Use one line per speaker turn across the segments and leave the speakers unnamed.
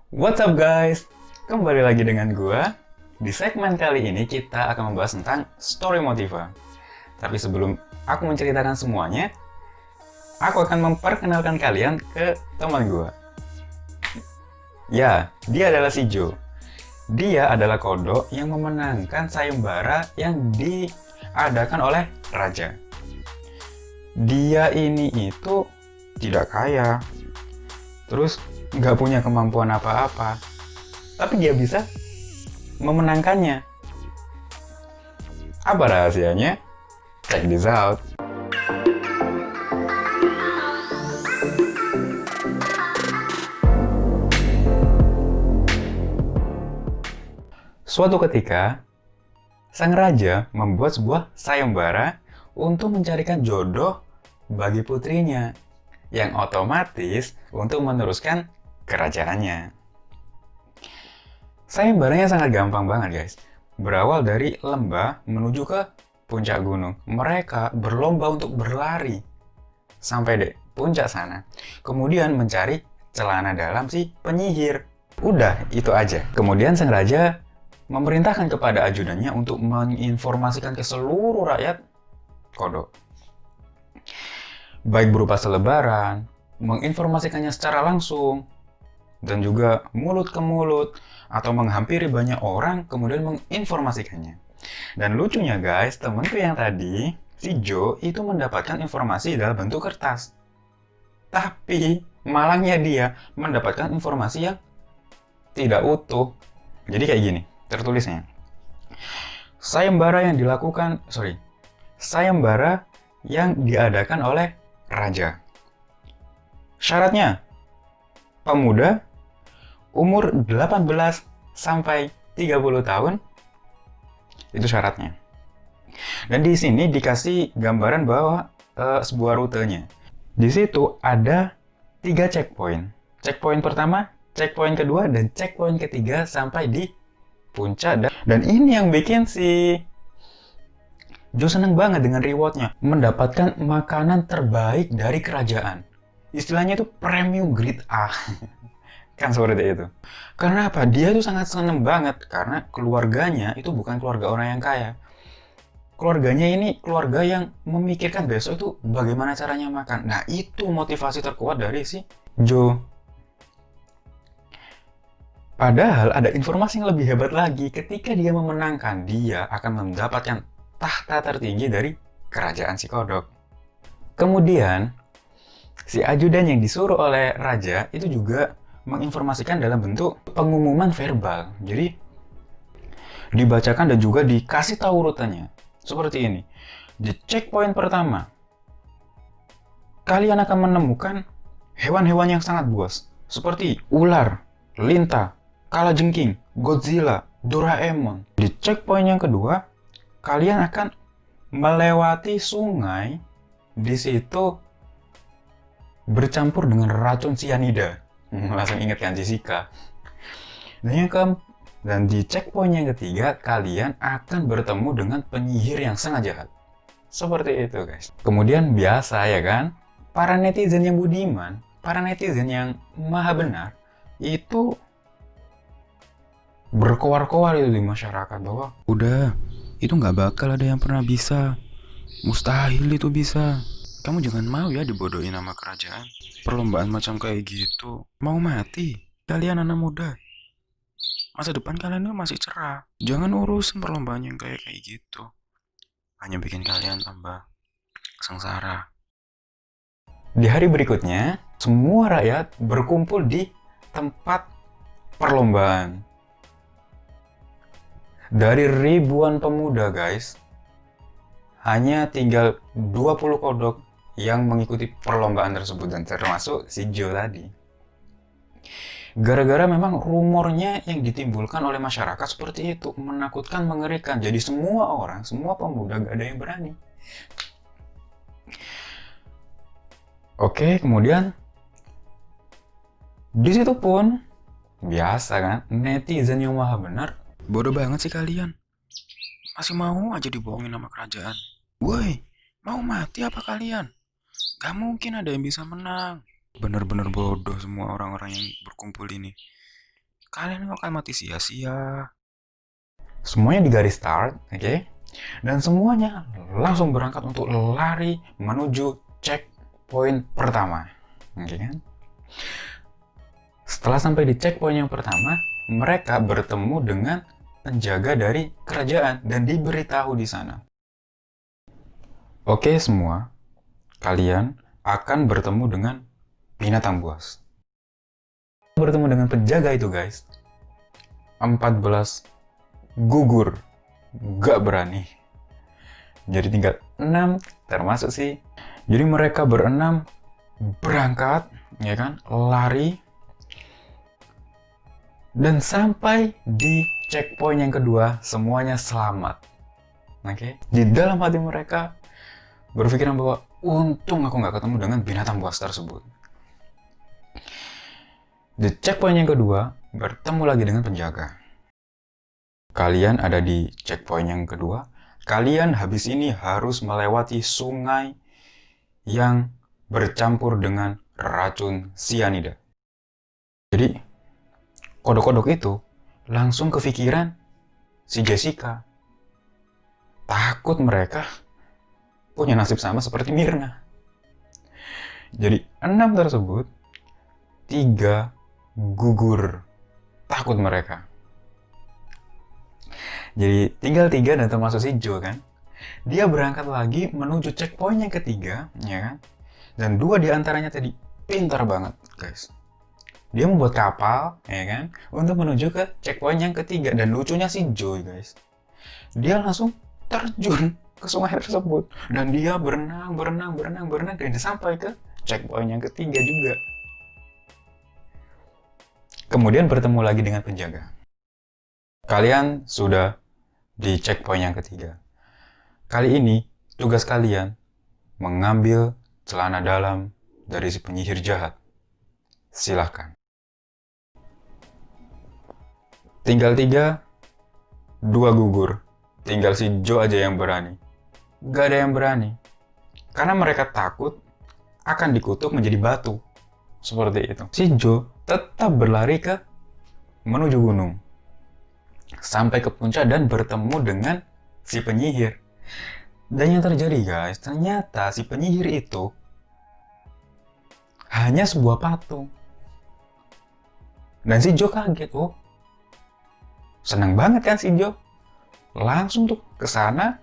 What's up guys? Kembali lagi dengan gua. Di segmen kali ini kita akan membahas tentang story Motiva. Tapi sebelum aku menceritakan semuanya, aku akan memperkenalkan kalian ke teman gua. Ya, dia adalah si Joe. Dia adalah kodok yang memenangkan sayembara yang diadakan oleh Raja. Dia ini itu tidak kaya, terus nggak punya kemampuan apa-apa, tapi dia bisa memenangkannya. Apa rahasianya? Check this out. Suatu ketika, sang raja membuat sebuah sayembara untuk mencarikan jodoh bagi putrinya, yang otomatis untuk meneruskan kerajaannya. Sayembaranya sangat gampang banget guys. Berawal dari lembah menuju ke puncak gunung. Mereka berlomba untuk berlari sampai deh puncak sana. Kemudian mencari celana dalam si penyihir. Udah, itu aja. Kemudian sang raja memerintahkan kepada ajudannya untuk menginformasikan ke seluruh rakyat kodok. Baik berupa selebaran, menginformasikannya secara langsung, dan juga mulut ke mulut, atau menghampiri banyak orang kemudian menginformasikannya. Dan lucunya guys, temenku yang tadi, si Joe itu mendapatkan informasi dalam bentuk kertas. Tapi malangnya dia mendapatkan informasi yang tidak utuh. Jadi kayak gini, tertulisnya. Sayembara yang diadakan oleh raja. Syaratnya, pemuda umur 18 sampai 30 tahun, itu syaratnya. Dan di sini dikasih gambaran bahwa sebuah rutenya. Di situ ada 3 checkpoint. Checkpoint pertama, checkpoint kedua, dan checkpoint ketiga sampai di puncak. Dan ini yang bikin si Joe seneng banget dengan rewardnya. Mendapatkan makanan terbaik dari kerajaan. Istilahnya itu premium grade A. Kan seperti itu. Karena apa? Dia tuh sangat seneng banget. Karena keluarganya itu bukan keluarga orang yang kaya. Keluarganya ini keluarga yang memikirkan besok itu bagaimana caranya makan. Nah, itu motivasi terkuat dari si Joe. Padahal ada informasi yang lebih hebat lagi. Ketika dia memenangkan, dia akan mendapatkan tahta tertinggi dari kerajaan si kodok. Kemudian, si ajudan yang disuruh oleh raja itu juga menginformasikan dalam bentuk pengumuman verbal. Jadi, dibacakan dan juga dikasih tahu rutenya. Seperti ini. Di checkpoint pertama, kalian akan menemukan hewan-hewan yang sangat buas. Seperti ular, lintah, kalajengking, Godzilla, Doraemon. Di checkpoint yang kedua, kalian akan melewati sungai. Di situ bercampur dengan racun cyanida. Langsung ingat kan Jessica. Dan di checkpoint yang ketiga, kalian akan bertemu dengan penyihir yang sangat jahat. Seperti itu guys. Kemudian biasa ya kan, para netizen yang budiman, para netizen yang maha benar, itu berkoar-koar itu di masyarakat bahwa udah, itu nggak bakal ada yang pernah bisa. Mustahil itu bisa. Kamu jangan mau ya dibodohin sama kerajaan. Perlombaan macam kayak gitu. Mau mati. Kalian anak muda. Masa depan kalian itu masih cerah. Jangan urusin perlombaan yang kayak gitu. Hanya bikin kalian tambah sengsara. Di hari berikutnya, semua rakyat berkumpul di tempat perlombaan. Dari ribuan pemuda guys, hanya tinggal 20 kodok yang mengikuti perlombaan tersebut, dan termasuk si Joe tadi. Gara-gara memang rumornya yang ditimbulkan oleh masyarakat seperti itu, menakutkan, mengerikan. Jadi semua orang, semua pemuda gak ada yang berani. Oke, kemudian di situ pun biasa kan, netizen yang maha benar. Bodoh banget sih kalian. Masih mau aja dibohongin sama kerajaan. Woi, mau mati apa kalian? Gak mungkin ada yang bisa menang. Bener-bener bodoh semua orang-orang yang berkumpul ini. kalian akan mati sia-sia. Semuanya di garis start, oke? Dan semuanya langsung berangkat untuk lari menuju checkpoint pertama, oke kan? Setelah sampai di checkpoint yang pertama, mereka bertemu dengan penjaga dari kerajaan dan diberitahu di sana. Oke semua, kalian akan bertemu dengan binatang buas. Bertemu dengan penjaga itu guys, 14 gugur, gak berani. Jadi tinggal 6 termasuk sih. Jadi mereka berenam berangkat, ya kan, lari. Dan sampai di checkpoint yang kedua, semuanya selamat. Oke? Di dalam hati mereka berpikiran bahwa untung aku nggak ketemu dengan binatang buas tersebut. Di checkpoint yang kedua, bertemu lagi dengan penjaga. Kalian ada di checkpoint yang kedua, kalian habis ini harus melewati sungai yang bercampur dengan racun cyanida. Jadi, kodok-kodok itu langsung kepikiran si Jessica. Takut mereka punya nasib sama seperti Myrna. Jadi 6 tersebut, 3 gugur. Takut mereka. Jadi tinggal 3 dan termasuk si Joe kan. Dia berangkat lagi menuju checkpoint yang ketiga, ya kan? Dan 2 diantaranya tadi pintar banget, guys. Dia membuat kapal, ya kan, untuk menuju ke checkpoint yang ketiga. Dan lucunya si Joe, guys, dia langsung terjun ke sungai tersebut. Dan dia berenang, dan sampai ke checkpoint yang ketiga juga. Kemudian bertemu lagi dengan penjaga. Kalian sudah di checkpoint yang ketiga. Kali ini, tugas kalian mengambil celana dalam dari si penyihir jahat. Silahkan. Tinggal 3, 2 gugur. Tinggal si Joe aja yang berani. Gak ada yang berani. Karena mereka takut akan dikutuk menjadi batu. Seperti itu. Si Joe tetap berlari ke menuju gunung. Sampai ke puncak dan bertemu dengan si penyihir. Dan yang terjadi guys, ternyata si penyihir itu hanya sebuah patung. Dan si Joe kaget, oh. Senang banget kan si Joe? Langsung tuh ke sana.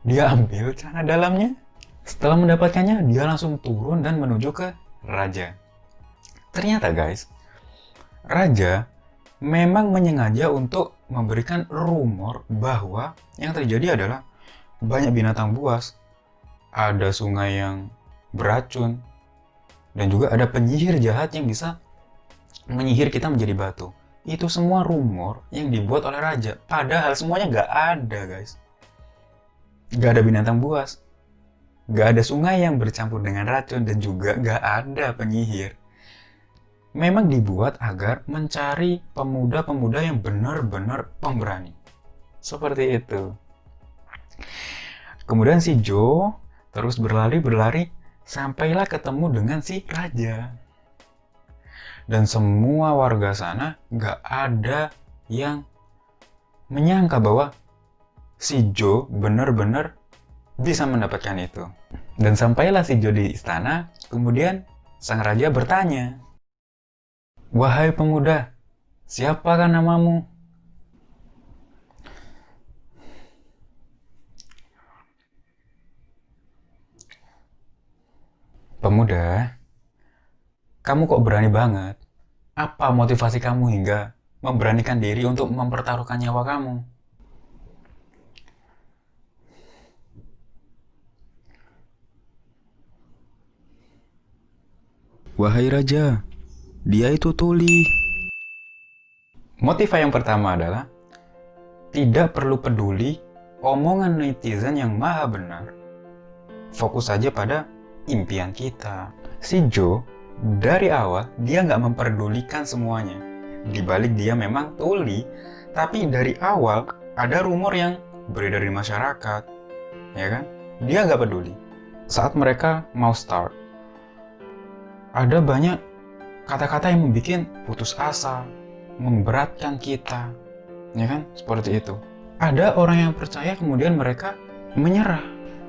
Dia ambil celana dalamnya. Setelah mendapatkannya, dia langsung turun dan menuju ke raja. Ternyata guys, raja memang menyengaja untuk memberikan rumor bahwa yang terjadi adalah banyak binatang buas, ada sungai yang beracun, dan juga ada penyihir jahat yang bisa menyihir kita menjadi batu. Itu semua rumor yang dibuat oleh raja. Padahal semuanya gak ada guys. Gak ada binatang buas. Gak ada sungai yang bercampur dengan racun dan juga gak ada penyihir. Memang dibuat agar mencari pemuda-pemuda yang benar-benar pemberani. Seperti itu. Kemudian si Joe terus berlari sampailah ketemu dengan si raja. Dan semua warga sana gak ada yang menyangka bahwa si Joe benar-benar bisa mendapatkan itu. Dan sampailah si Joe di istana, kemudian sang raja bertanya, "Wahai pemuda, siapakah namamu?" "Pemuda, kamu kok berani banget? Apa motivasi kamu hingga memberanikan diri untuk mempertaruhkan nyawa kamu?"
Wahai raja, dia itu tuli.
Motif yang pertama adalah tidak perlu peduli omongan netizen yang maha benar. Fokus saja pada impian kita. Si Joe dari awal dia nggak memperdulikan semuanya. Di balik dia memang tuli, tapi dari awal ada rumor yang beredar di masyarakat, ya kan? Dia nggak peduli. Saat mereka mau start, ada banyak kata-kata yang membuat putus asa, memberatkan kita, ya kan? Seperti itu. Ada orang yang percaya kemudian mereka menyerah.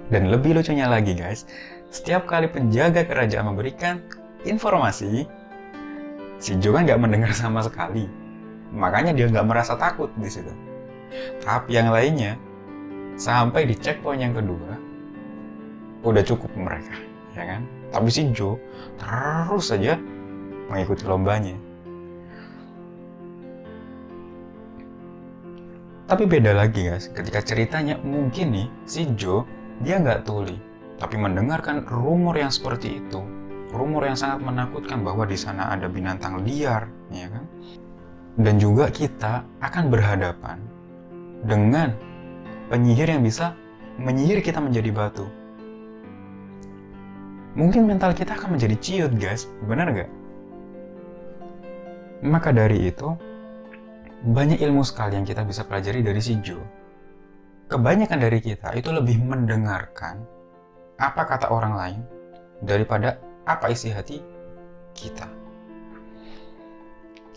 Dan lebih lucunya lagi guys, setiap kali penjaga kerajaan memberikan informasi, si Jo kan nggak mendengar sama sekali. Makanya dia nggak merasa takut di situ. Tapi yang lainnya, sampai di checkpoint yang kedua, udah cukup mereka, ya kan? Tapi si Jo terus saja mengikuti lombanya. Tapi beda lagi guys, ketika ceritanya mungkin nih si Jo dia nggak tuli, tapi mendengarkan rumor yang seperti itu, rumor yang sangat menakutkan bahwa di sana ada binatang liar, ya kan? Dan juga kita akan berhadapan dengan penyihir yang bisa menyihir kita menjadi batu. Mungkin mental kita akan menjadi ciut guys, benar nggak? Maka dari itu, banyak ilmu sekali yang kita bisa pelajari dari si Jo. Kebanyakan dari kita itu lebih mendengarkan apa kata orang lain daripada apa isi hati kita.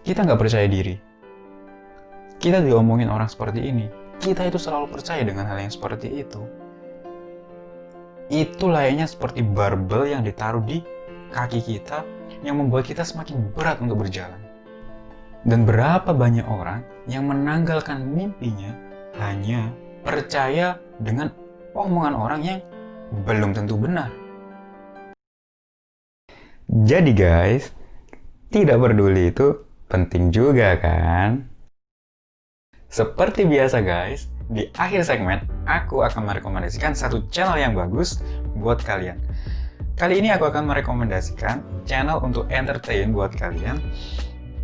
Kita nggak percaya diri. Kita diomongin orang seperti ini. Kita itu selalu percaya dengan hal yang seperti itu. Itu layaknya seperti barbel yang ditaruh di kaki kita yang membuat kita semakin berat untuk berjalan. Dan berapa banyak orang yang menanggalkan mimpinya hanya percaya dengan omongan orang yang belum tentu benar. Jadi guys, tidak peduli itu penting juga kan? Seperti biasa guys, di akhir segmen aku akan merekomendasikan satu channel yang bagus buat kalian. Kali ini aku akan merekomendasikan channel untuk entertain buat kalian.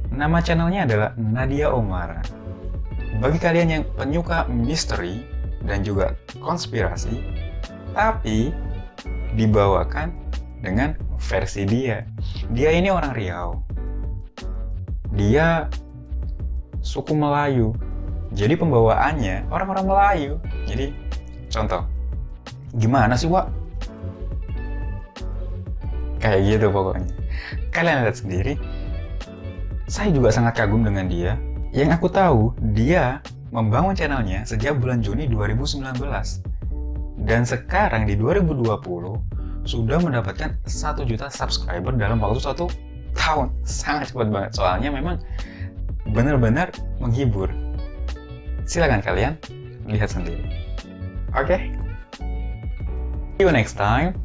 Nama channelnya adalah Nadia Omara. Bagi kalian yang penyuka misteri dan juga konspirasi, tapi dibawakan dengan versi dia. Dia ini orang Riau. Dia suku Melayu. Jadi pembawaannya orang-orang Melayu. Jadi contoh, gimana sih Wak? Kayak gitu pokoknya. Kalian lihat sendiri. Saya juga sangat kagum dengan dia. Yang aku tahu, dia membangun channelnya sejak bulan Juni 2019. Dan sekarang di 2020, sudah mendapatkan 1 juta subscriber dalam waktu 1 tahun. Sangat cepat banget, soalnya memang benar-benar menghibur. Silakan kalian lihat sendiri. Oke? See you next time.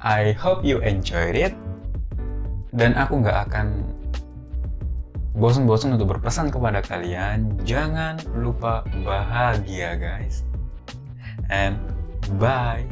I hope you enjoyed it. Dan aku nggak akan bosan-bosan untuk berpesan kepada kalian, jangan lupa bahagia guys. And bye.